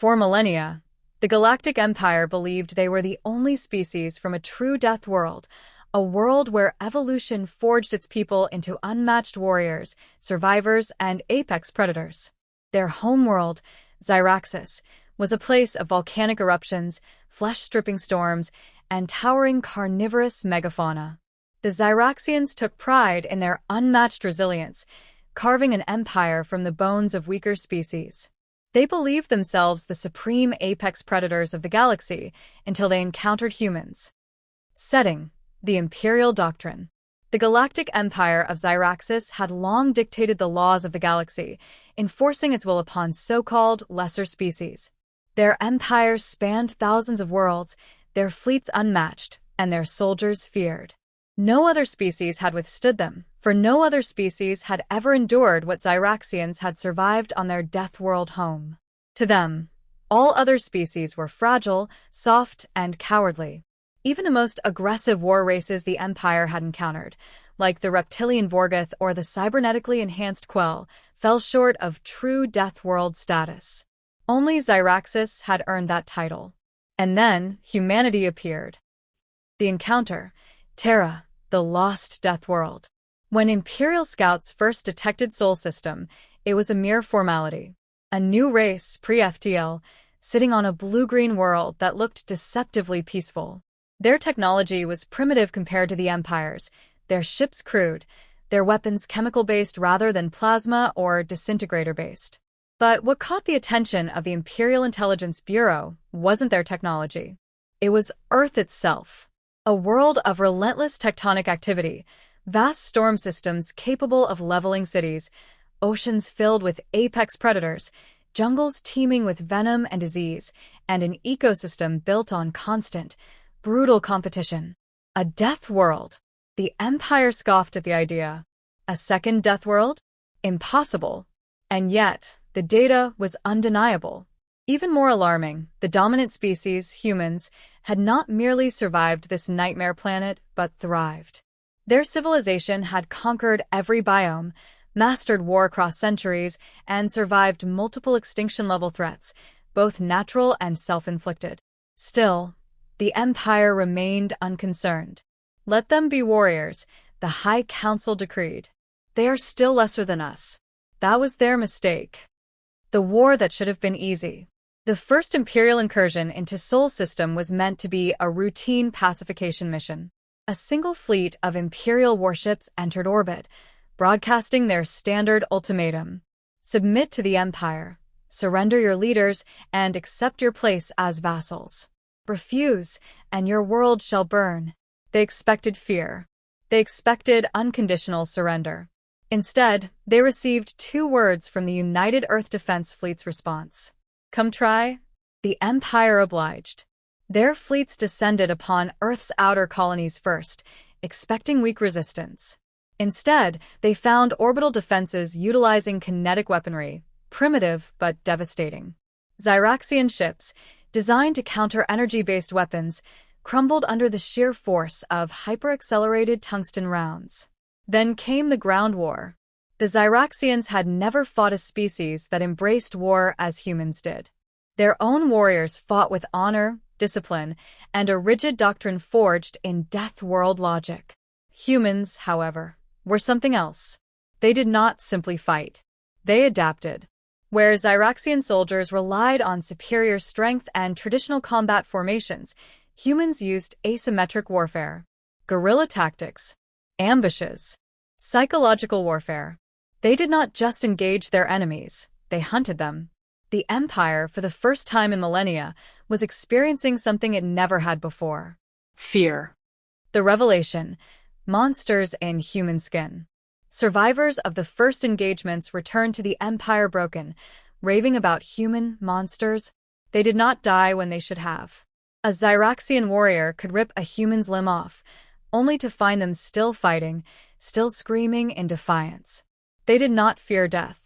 For millennia, the Galactic Empire believed they were the only species from a true death world, a world where evolution forged its people into unmatched warriors, survivors, and apex predators. Their homeworld, Zhyraxis, was a place of volcanic eruptions, flesh-stripping storms, and towering carnivorous megafauna. The Zhyraxians took pride in their unmatched resilience, carving an empire from the bones of weaker species. They believed themselves the supreme apex predators of the galaxy until they encountered humans. Setting: the Imperial Doctrine. The Galactic Empire of Zhyraxis had long dictated the laws of the galaxy, enforcing its will upon so-called lesser species. Their empire spanned thousands of worlds, their fleets unmatched, and their soldiers feared. No other species had withstood them, for no other species had ever endured what Zhyraxians had survived on their Deathworld home. To them, all other species were fragile, soft, and cowardly. Even the most aggressive war races the Empire had encountered, like the reptilian Vorgoth or the cybernetically enhanced Quell, fell short of true Deathworld status. Only Zhyraxis had earned that title. And then, humanity appeared. The encounter: Terra, the lost Deathworld. When Imperial scouts first detected Sol System, it was a mere formality. A new race, pre-FTL, sitting on a blue-green world that looked deceptively peaceful. Their technology was primitive compared to the Empire's, their ships crude, their weapons chemical-based rather than plasma or disintegrator-based. But what caught the attention of the Imperial Intelligence Bureau wasn't their technology. It was Earth itself. A world of relentless tectonic activity, vast storm systems capable of leveling cities, oceans filled with apex predators, jungles teeming with venom and disease, and an ecosystem built on constant, brutal competition. A death world. The Empire scoffed at the idea. A second death world? Impossible. And yet, the data was undeniable. Even more alarming, the dominant species, humans, had not merely survived this nightmare planet, but thrived. Their civilization had conquered every biome, mastered war across centuries, and survived multiple extinction-level threats, both natural and self-inflicted. Still, the Empire remained unconcerned. Let them be warriors, the High Council decreed. They are still lesser than us. That was their mistake. The war that should have been easy. The first Imperial incursion into Sol System was meant to be a routine pacification mission. A single fleet of Imperial warships entered orbit, broadcasting their standard ultimatum: submit to the Empire, surrender your leaders, and accept your place as vassals. Refuse, and your world shall burn. They expected fear. They expected unconditional surrender. Instead, they received 2 words from the United Earth Defense Fleet's response: come try? The Empire obliged. Their fleets descended upon Earth's outer colonies first, expecting weak resistance. Instead, they found orbital defenses utilizing kinetic weaponry, primitive but devastating. Zhyraxian ships, designed to counter energy-based weapons, crumbled under the sheer force of hyper-accelerated tungsten rounds. Then came the ground war. The Zhyraxians had never fought a species that embraced war as humans did. Their own warriors fought with honor, discipline, and a rigid doctrine forged in Deathworld logic. Humans, however, were something else. They did not simply fight. They adapted. Where Zhyraxian soldiers relied on superior strength and traditional combat formations, humans used asymmetric warfare, guerrilla tactics, ambushes, psychological warfare. They did not just engage their enemies, they hunted them. The Empire, for the first time in millennia, was experiencing something it never had before: fear. The revelation: monsters in human skin. Survivors of the first engagements returned to the Empire broken, raving about human monsters. They did not die when they should have. A Zhyraxian warrior could rip a human's limb off, only to find them still fighting, still screaming in defiance. They did not fear death.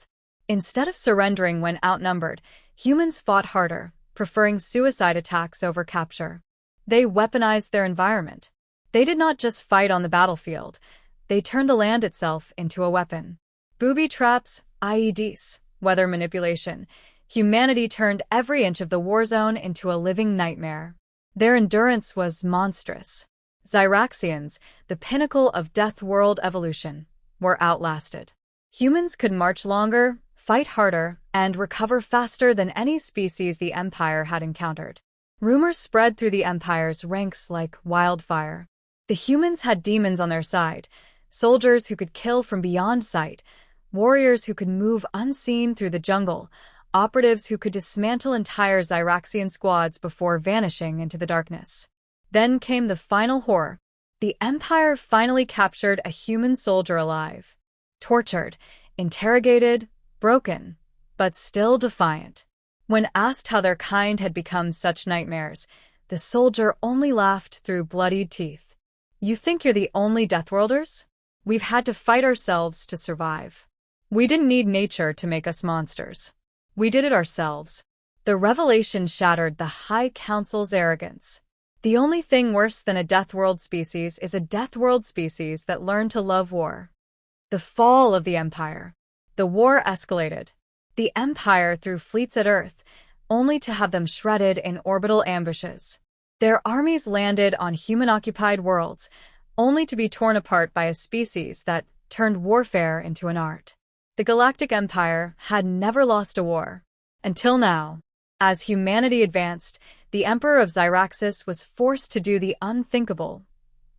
Instead of surrendering when outnumbered, humans fought harder, preferring suicide attacks over capture. They weaponized their environment. They did not just fight on the battlefield. They turned the land itself into a weapon. Booby traps, IEDs, weather manipulation, humanity turned every inch of the war zone into a living nightmare. Their endurance was monstrous. Zhyraxians, the pinnacle of Deathworld evolution, were outlasted. Humans could march longer, fight harder, and recover faster than any species the Empire had encountered. Rumors spread through the Empire's ranks like wildfire. The humans had demons on their side, soldiers who could kill from beyond sight, warriors who could move unseen through the jungle, operatives who could dismantle entire Zhyraxian squads before vanishing into the darkness. Then came the final horror. The Empire finally captured a human soldier alive. Tortured, interrogated, broken, but still defiant. When asked how their kind had become such nightmares, the soldier only laughed through bloodied teeth. "You think you're the only Deathworlders? We've had to fight ourselves to survive. We didn't need nature to make us monsters. We did it ourselves." The revelation shattered the High Council's arrogance. The only thing worse than a Deathworld species is a Deathworld species that learned to love war. The fall of the Empire. The war escalated. The Empire threw fleets at Earth, only to have them shredded in orbital ambushes. Their armies landed on human-occupied worlds, only to be torn apart by a species that turned warfare into an art. The Galactic Empire had never lost a war. Until now. As humanity advanced, the Emperor of Zhyraxis was forced to do the unthinkable: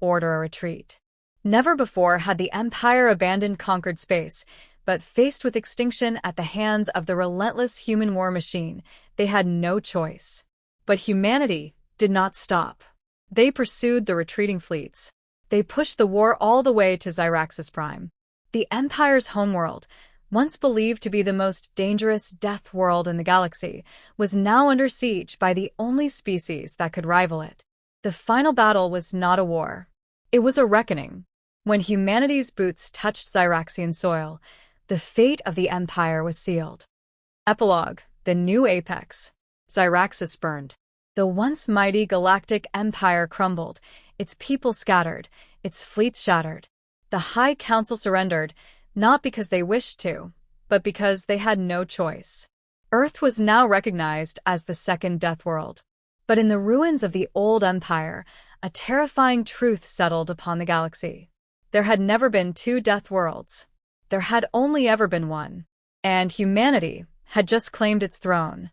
order a retreat. Never before had the Empire abandoned conquered space, but faced with extinction at the hands of the relentless human war machine, they had no choice. But humanity did not stop. They pursued the retreating fleets. They pushed the war all the way to Zhyraxis Prime. The Empire's homeworld, once believed to be the most dangerous death world in the galaxy, was now under siege by the only species that could rival it. The final battle was not a war. It was a reckoning. When humanity's boots touched Zhyraxian soil, the fate of the Empire was sealed. Epilogue: The New Apex. Zhyraxis burned. The once mighty Galactic Empire crumbled, its people scattered, its fleets shattered. The High Council surrendered, not because they wished to, but because they had no choice. Earth was now recognized as the second Deathworld. But in the ruins of the old Empire, a terrifying truth settled upon the galaxy. There had never been two Deathworlds. There had only ever been one. And humanity had just claimed its throne.